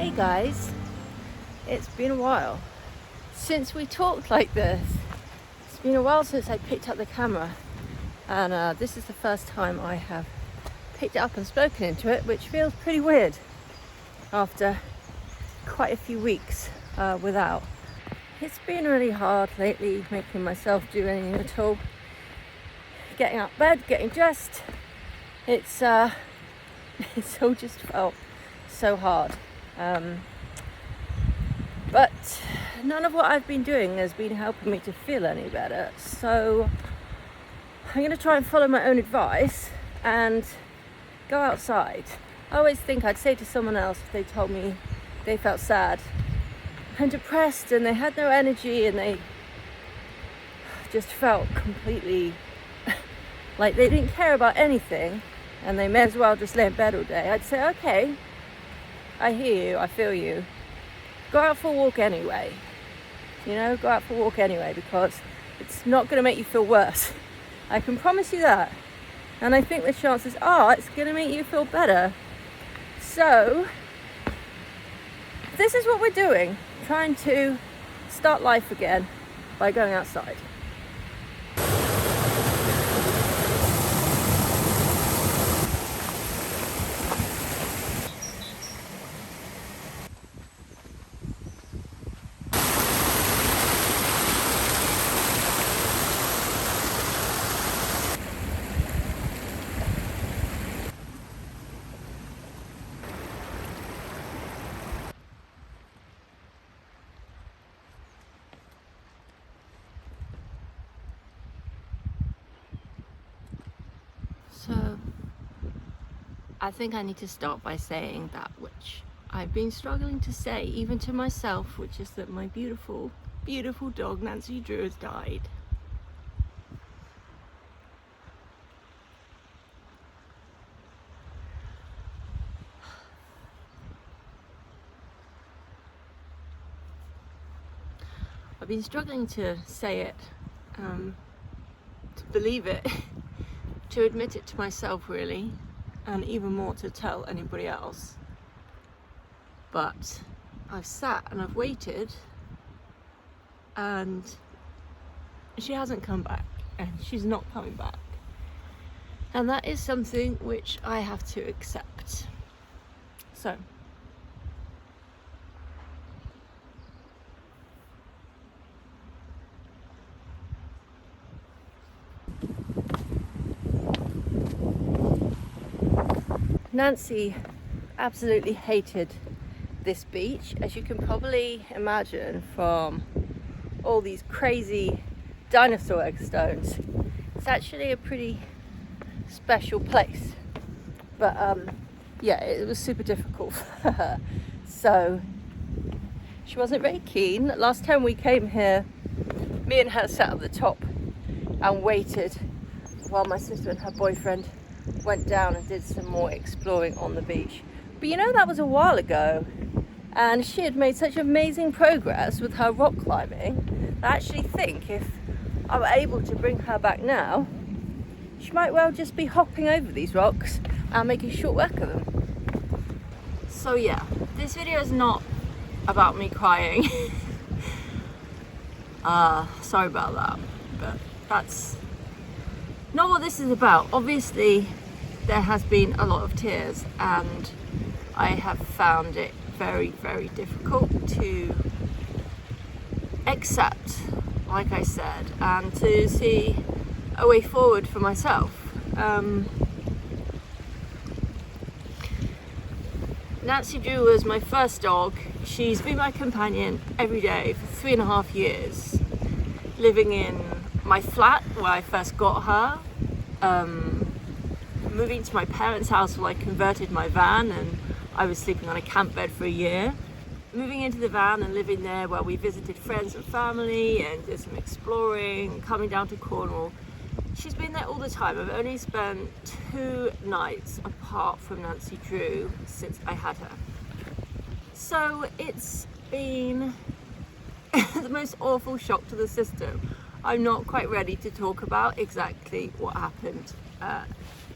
Hey guys, it's been a while since we talked like this. It's been a while since I picked up the camera, and this is the first time I have picked it up and spoken into it, which feels pretty weird after quite a few weeks without. It's been really hard lately making myself do anything at all. Getting out of bed, getting dressed, it's all just felt so hard. But none of what I've been doing has been helping me to feel any better. So I'm going to try and follow my own advice and go outside. I always think I'd say to someone else if they told me they felt sad and depressed and they had no energy and they just felt completely like they didn't care about anything and they may as well just lay in bed all day. I'd say, okay, I hear you, I feel you. Go out for a walk anyway. Go out for a walk anyway, because it's not going to make you feel worse. I can promise you that. And I think the chances are it's going to make you feel better. So, this is what we're doing. Trying to start life again by going outside. So, I think I need to start by saying that which I've been struggling to say, even to myself, which is that my beautiful, beautiful dog, Nancy Drew, has died. I've been struggling to say it, to believe it, to admit it to myself really, and even more to tell anybody else. But I've sat and I've waited and she hasn't come back, and she's not coming back. And that is something which I have to accept. So, Nancy absolutely hated this beach, as you can probably imagine from all these crazy dinosaur egg stones. It's actually a pretty special place, but yeah, it was super difficult for her. So she wasn't very keen. Last time we came here, me and her sat at the top and waited while my sister and her boyfriend went down and did some more exploring on the beach. But that was a while ago, and she had made such amazing progress with her rock climbing. I actually think if I were able to bring her back now, she might well just be hopping over these rocks and making short work of them. So yeah, this video is not about me crying. Sorry about that, but that's not what this is about. Obviously, there has been a lot of tears, and I have found it very, very difficult to accept, like I said, and to see a way forward for myself. Nancy Drew was my first dog. She's been my companion every day for 3.5 years, living in my flat where I first got her, moving to my parents' house while I converted my van and I was sleeping on a camp bed for a year, moving into the van and living there where we visited friends and family and did some exploring, coming down to Cornwall. She's been there all the time. I've only spent 2 nights apart from Nancy Drew since I had her. So it's been the most awful shock to the system. I'm not quite ready to talk about exactly what happened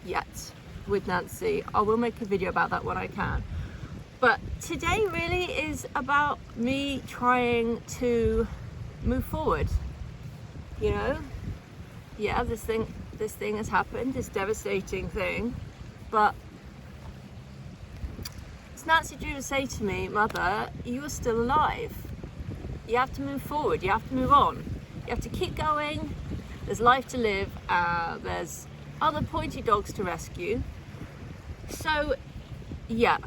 yet with Nancy. I will make a video about that when I can. But today really is about me trying to move forward. You know, yeah, this thing has happened, this devastating thing, but it's Nancy Drew to say to me, Mother, you are still alive. You have to move forward, you have to move on, you have to keep going, there's life to live, there's other pointy dogs to rescue. So yeah,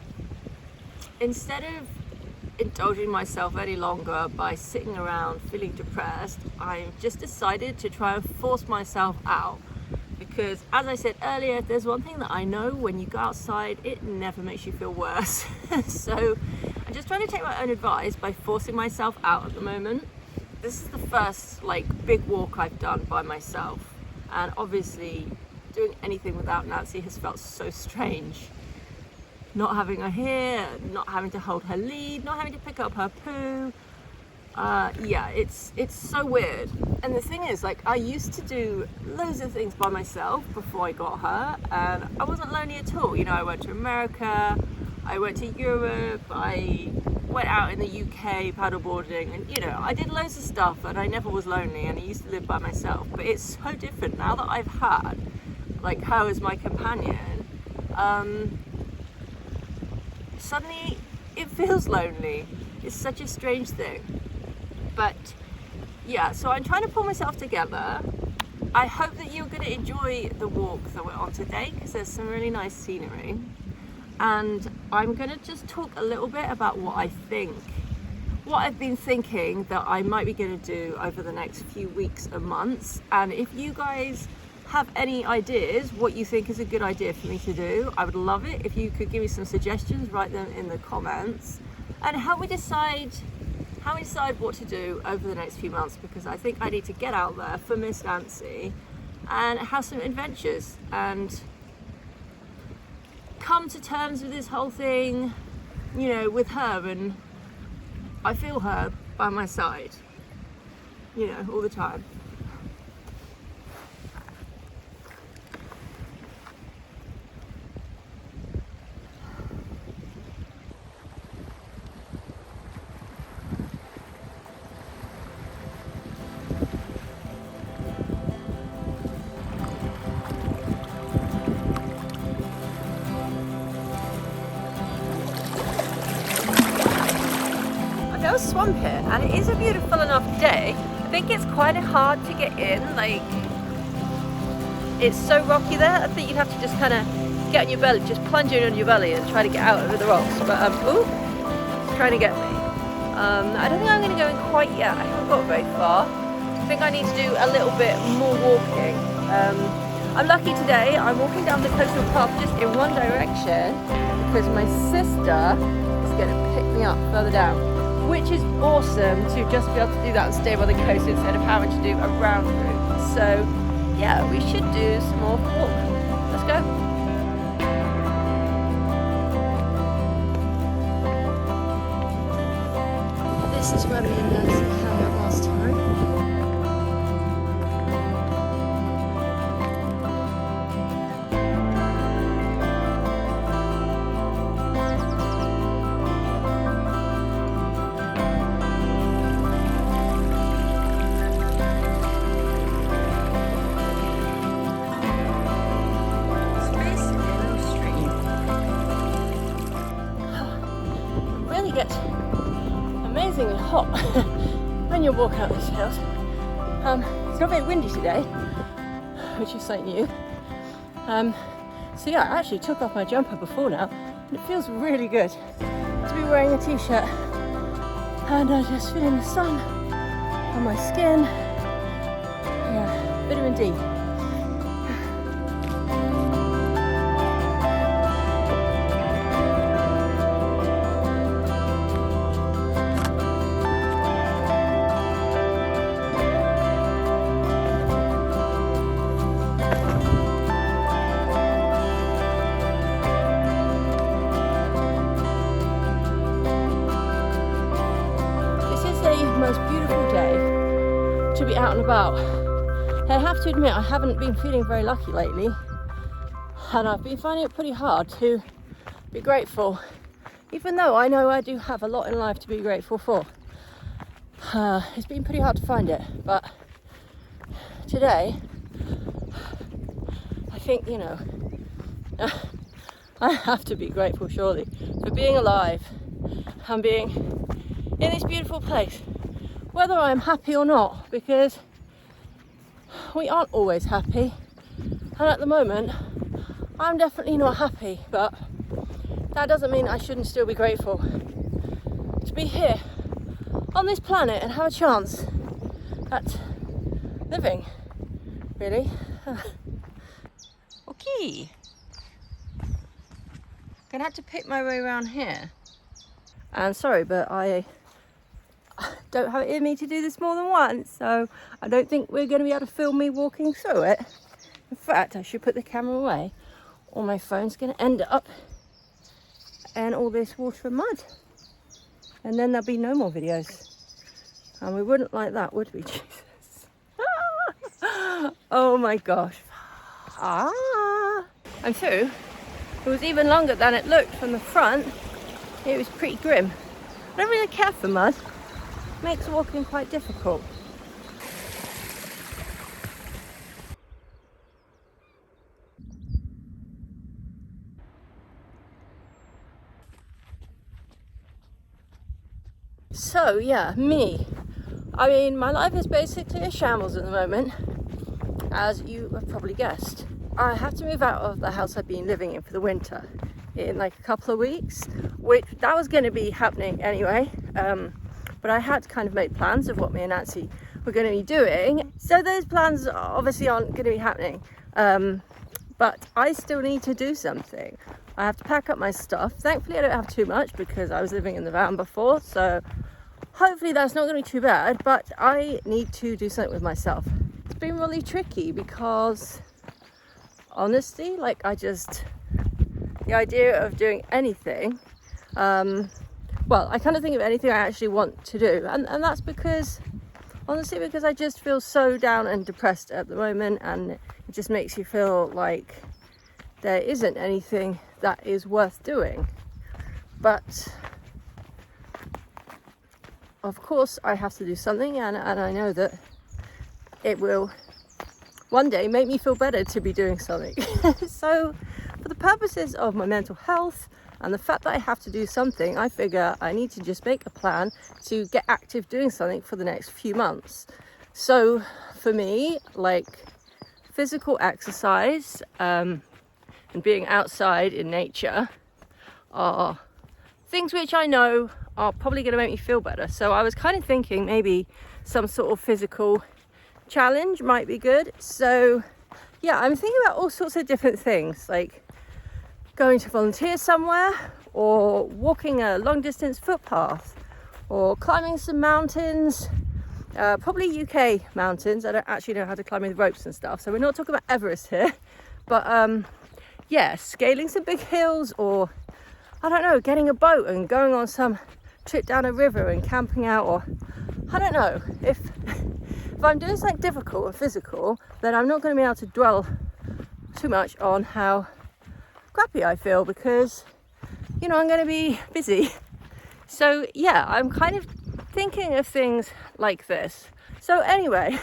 instead of indulging myself any longer by sitting around feeling depressed, I've just decided to try and force myself out. Because as I said earlier, there's one thing that I know: when you go outside, it never makes you feel worse. So I'm just trying to take my own advice by forcing myself out at the moment. This is the first big walk I've done by myself, and obviously doing anything without Nancy has felt so strange. Not having her here, not having to hold her lead, not having to pick up her poo. Yeah, it's so weird. And the thing is, I used to do loads of things by myself before I got her, and I wasn't lonely at all. You know, I went to America, I went to Europe, I went out in the UK paddleboarding, and you know, I did loads of stuff, and I never was lonely, and I used to live by myself. But it's so different now that I've had her as my companion. Suddenly it feels lonely. It's such a strange thing. But yeah, so I'm trying to pull myself together. I hope that you're going to enjoy the walk that we're on today, because there's some really nice scenery. And I'm going to just talk a little bit about what I've been thinking that I might be going to do over the next few weeks and months. And if you guys have any ideas what you think is a good idea for me to do, I would love it if you could give me some suggestions, write them in the comments, and help me decide what to do over the next few months, because I think I need to get out there for Miss Nancy and have some adventures and come to terms with this whole thing, you know, with her, and I feel her by my side, you know, all the time. A swamp here, and it is a beautiful enough day. I think it's quite hard to get in, it's so rocky there. I think you'd have to just kind of get on your belly, just plunge in on your belly and try to get out over the rocks. But ooh, it's trying to get me. I don't think I'm going to go in quite yet. I haven't got very far. I think I need to do a little bit more walking. I'm lucky today. I'm walking down the coastal path just in one direction because my sister is going to pick me up further down, which is awesome to just be able to do that and stay by the coast instead of having to do a round route. So yeah, we should do some more walk. Let's go. This is where me and Nancy hung out last time. Get amazingly hot when you're walking up these hills. It's not very windy today, which is something new. So yeah, I actually took off my jumper before now, and it feels really good to be wearing a t-shirt and just feeling the sun on my skin. Yeah, vitamin D. Most beautiful day to be out and about. I have to admit, I haven't been feeling very lucky lately, and I've been finding it pretty hard to be grateful, even though I know I do have a lot in life to be grateful for. It's been pretty hard to find it, but today I think, you know, I have to be grateful surely for being alive and being in this beautiful place, whether I'm happy or not, because we aren't always happy, and at the moment I'm definitely not happy, but that doesn't mean I shouldn't still be grateful to be here on this planet and have a chance at living, really. Okay, gonna have to pick my way around here, and sorry, but I don't have it in me to do this more than once, so I don't think we're going to be able to film me walking through it. In fact, I should put the camera away or my phone's going to end up in all this water and mud, and then there'll be no more videos, and we wouldn't like that, would we? Jesus. Oh my gosh. I'm through. It was even longer than it looked from the front. It was pretty grim. I don't really care for mud. It makes walking quite difficult. So yeah, me. I mean, my life is basically a shambles at the moment, as you have probably guessed. I have to move out of the house I've been living in for the winter in like a couple of weeks, which that was going to be happening anyway, but I had kind of made plans of what me and Nancy were going to be doing, so those plans obviously aren't going to be happening, but I still need to do something. I have to pack up my stuff. Thankfully I don't have too much because I was living in the van before, so hopefully that's not going to be too bad, but I need to do something with myself. It's been really tricky because honestly, like, the idea of doing anything, well, I kind of think of anything I actually want to do, and that's because, honestly, because I just feel so down and depressed at the moment, and it just makes you feel like there isn't anything that is worth doing. But of course I have to do something, and I know that it will one day make me feel better to be doing something. So for the purposes of my mental health and the fact that I have to do something, I figure I need to just make a plan to get active doing something for the next few months. So for me, like, physical exercise and being outside in nature are things which I know are probably going to make me feel better. So I was kind of thinking maybe some sort of physical challenge might be good. So yeah, I'm thinking about all sorts of different things, like going to volunteer somewhere, or walking a long distance footpath, or climbing some mountains, probably UK mountains. I don't actually know how to climb with ropes and stuff, so we're not talking about Everest here, but yeah, scaling some big hills, or I don't know, getting a boat and going on some trip down a river and camping out, or I don't know. If I'm doing something difficult and physical, then I'm not going to be able to dwell too much on how crappy I feel, because, you know, I'm going to be busy. So yeah, I'm kind of thinking of things like this. So anyway,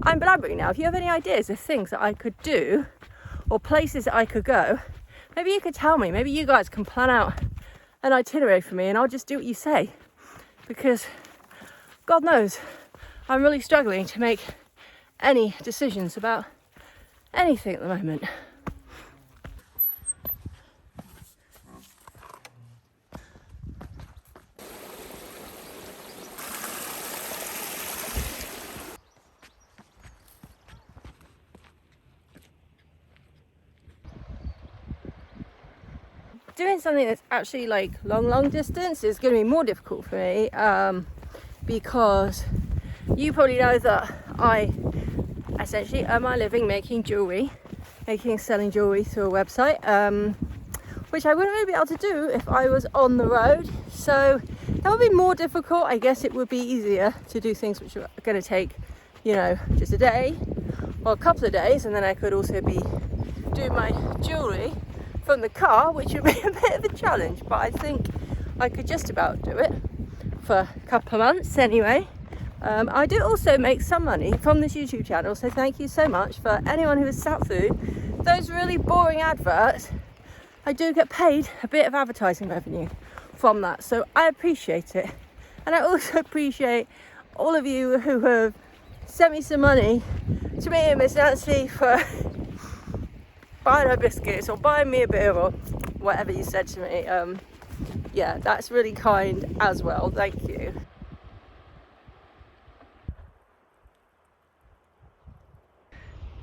I'm blabbering now. If you have any ideas of things that I could do, or places that I could go, maybe you could tell me. Maybe you guys can plan out an itinerary for me, and I'll just do what you say, because God knows I'm really struggling to make any decisions about anything at the moment. Doing something that's actually like long distance is going to be more difficult for me, because you probably know that I essentially earn my living making jewellery, selling jewellery through a website, which I wouldn't really be able to do if I was on the road. So that would be more difficult. I guess it would be easier to do things which are going to take, you know, just a day or a couple of days, and then I could also be doing my jewellery from the car, which would be a bit of a challenge. But I think I could just about do it for a couple of months anyway. I do also make some money from this YouTube channel, so thank you so much for anyone who has sat through those really boring adverts. I do get paid a bit of advertising revenue from that, so I appreciate it. And I also appreciate all of you who have sent me some money to me and Miss Nancy for buying her biscuits or buying me a beer or whatever you said to me. Yeah, that's really kind as well, thank you.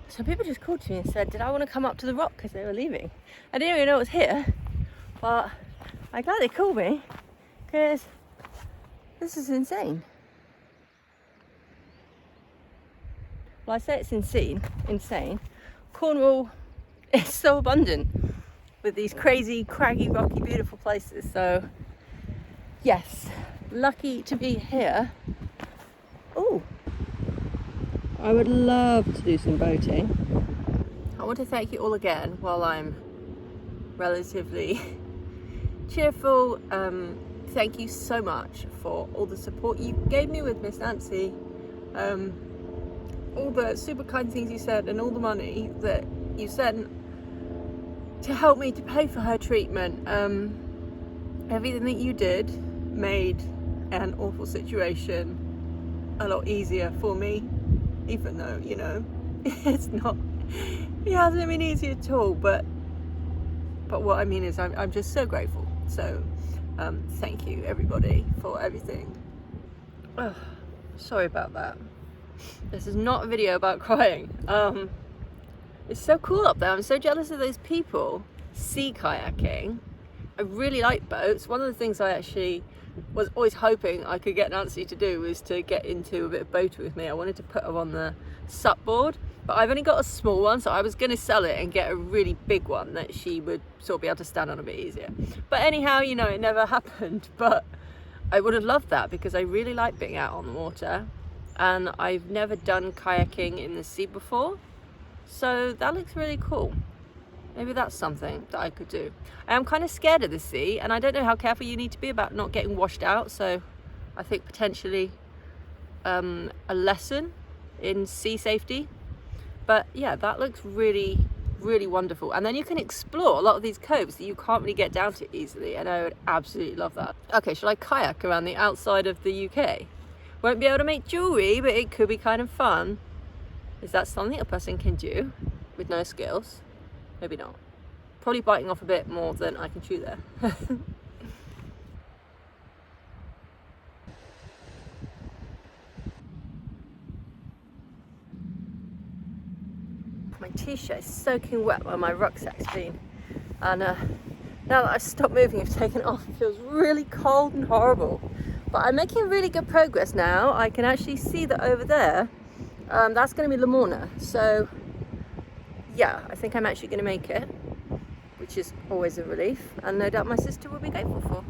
So people just called to me and said, did I want to come up to the rock because they were leaving? I didn't even know it was here, but I'm glad they called me because this is insane. Well, I say it's insane. Cornwall is so abundant with these crazy, craggy, rocky, beautiful places. So yes, lucky to be here. Oh, I would love to do some boating. I want to thank you all again while I'm relatively cheerful. Thank you so much for all the support you gave me with Miss Nancy. All the super kind things you said and all the money that you sent to help me to pay for her treatment. Everything that you did made an awful situation a lot easier for me. Even though, you know, it hasn't been easy at all, but what I mean is I'm just so grateful. So thank you everybody for everything. Oh, sorry about that. This is not a video about crying. It's so cool up there. I'm so jealous of those people sea kayaking. I really like boats. One of the things I actually was always hoping I could get Nancy to do was to get into a bit of boating with me. I wanted to put her on the sup board, but I've only got a small one, so I was going to sell it and get a really big one that she would sort of be able to stand on a bit easier. But anyhow, you know, it never happened, but I would have loved that because I really like being out on the water and I've never done kayaking in the sea before, so that looks really cool. Maybe that's something that I could do. I am kind of scared of the sea and I don't know how careful you need to be about not getting washed out, so I think potentially a lesson in sea safety. But yeah, that looks really, really wonderful. And then you can explore a lot of these coves that you can't really get down to easily, and I would absolutely love that. Okay, shall I kayak around the outside of the UK? Won't be able to make jewellery, but it could be kind of fun. Is that something a person can do with no skills? Maybe not. Probably biting off a bit more than I can chew there. My t-shirt is soaking wet where my rucksack's been. And now that I've stopped moving, I've taken it off, it feels really cold and horrible. But I'm making really good progress now. I can actually see that over there, that's going to be Lamorna. So yeah, I think I'm actually going to make it, which is always a relief, and no doubt my sister will be grateful for.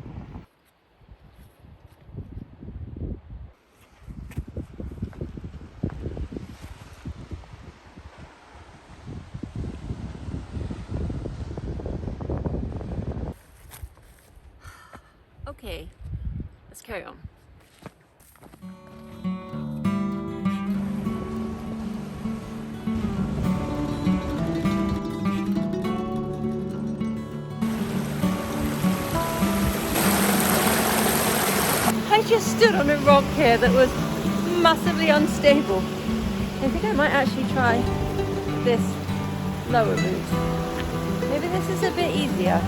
Okay, let's carry on. I just stood on a rock here that was massively unstable. I think I might actually try this lower route. Maybe this is a bit easier.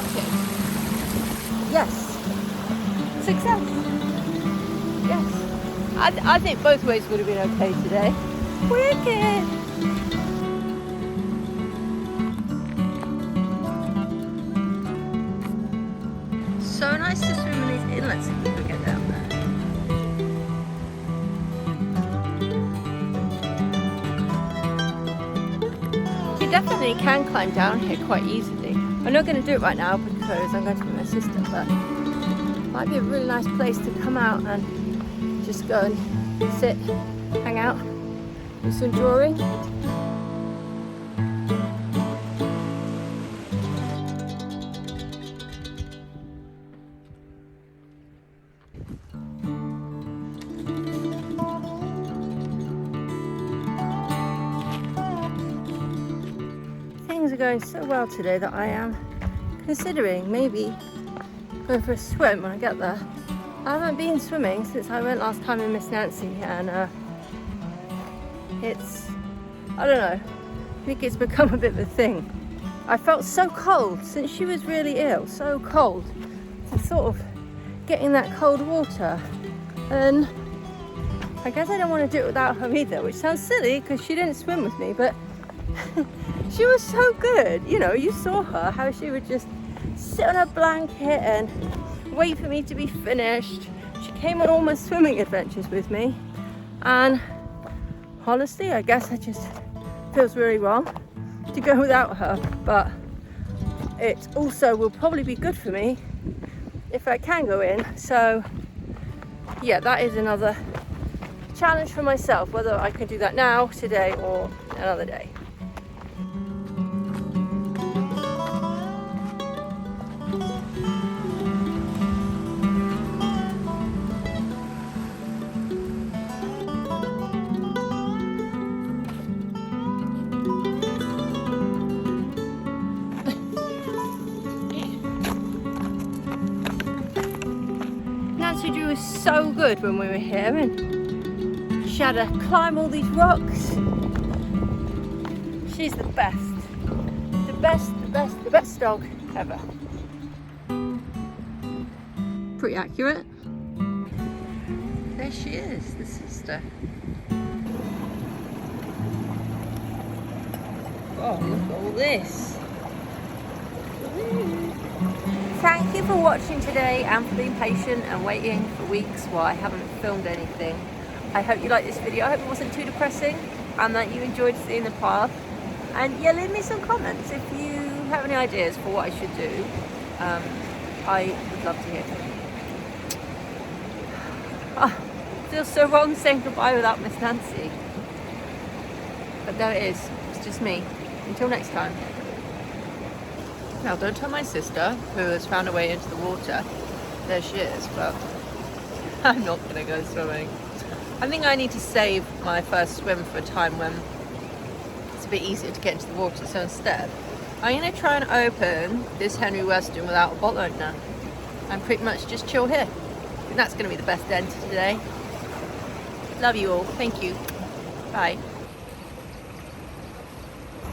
Okay. Yes. Success. Yes. I think both ways would have been okay today. Wicked. So nice to swim in these inlets if you could get down there. You definitely can climb down here quite easily. I'm not going to do it right now because I'm going to meet my sister, but it might be a really nice place to come out and just go and sit, hang out, do some drawing. going so well today that I am considering maybe going for a swim when I get there. I haven't been swimming since I went last time in Miss Nancy, and I don't know, I think it's become a bit of a thing. I felt so cold since she was really ill, so cold. So sort of getting that cold water, and I guess I don't want to do it without her either, which sounds silly because she didn't swim with me, but she was so good. You know, you saw her, how she would just sit on a blanket and wait for me to be finished. She came on all my swimming adventures with me, and honestly, I guess it just feels really wrong to go without her, but it also will probably be good for me if I can go in. So yeah, that is another challenge for myself, whether I can do that now, today, or another day. Nancy Drew was so good when we were here, and she had to climb all these rocks. She's the best. The best dog ever. Pretty accurate. There she is, the sister. Oh, look at all this. Thank you for watching today and for being patient and waiting for weeks while I haven't filmed anything. I hope you liked this video. I hope it wasn't too depressing and that you enjoyed seeing the path. And yeah, leave me some comments if you have any ideas for what I should do. I would love to hear from you. Feels so wrong saying goodbye without Miss Nancy. But there it is. It's just me. Until next time. Now don't tell my sister, who has found her way into the water. There she is, but I'm not going to go swimming. I think I need to save my first swim for a time when it's a bit easier to get into the water. So instead, I'm going to try and open this Henry Weston without a bottle opener and pretty much just chill here. I think that's going to be the best end to today. Love you all. Thank you. Bye.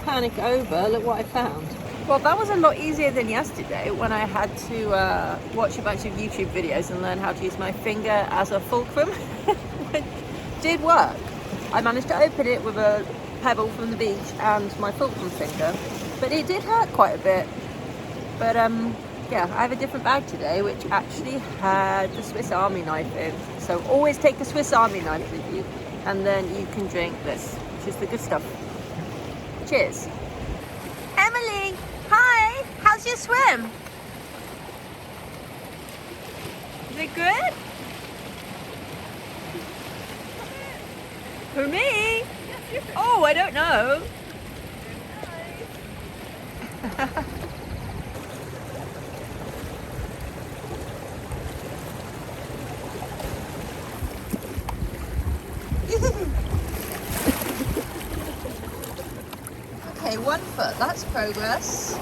Panic over. Look what I found. Well, that was a lot easier than yesterday when I had to watch a bunch of YouTube videos and learn how to use my finger as a fulcrum. It did work. I managed to open it with a pebble from the beach and my fulcrum finger, but it did hurt quite a bit. But yeah, I have a different bag today which actually had the Swiss Army knife in. So always take a Swiss Army knife with you, and then you can drink this, which is the good stuff. Cheers. Emily, hi, how's your swim? Is it good? For me? Oh, I don't know. Okay, 1 foot, that's progress.